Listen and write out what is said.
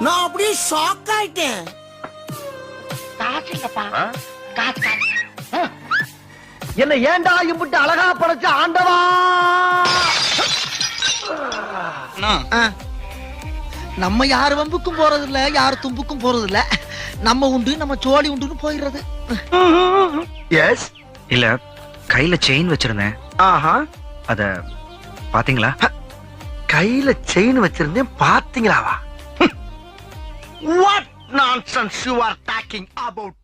நான் அப்படியே ஷாக் ஆயிட்டேன். காசு இல்லப்பா, காசு. என்ன ஏன்டா இம்புட்டு அழகா படைச்ச ஆண்டவா? நம்ம யார் வம்புக்கும் போறது இல்ல, யார் தும்புக்கும் போறது இல்ல. நம்ம உண்டு, நம்ம சோழி உண்டுன்னு போயிடுறது. எஸ். இல்ல, கையில செயின் வச்சிருந்தேன். ஆஹா. அத பாத்தீங்களா? கையில செயின் வச்சிருந்தேன், பாத்தீங்களாவா? What nonsense you are talking about?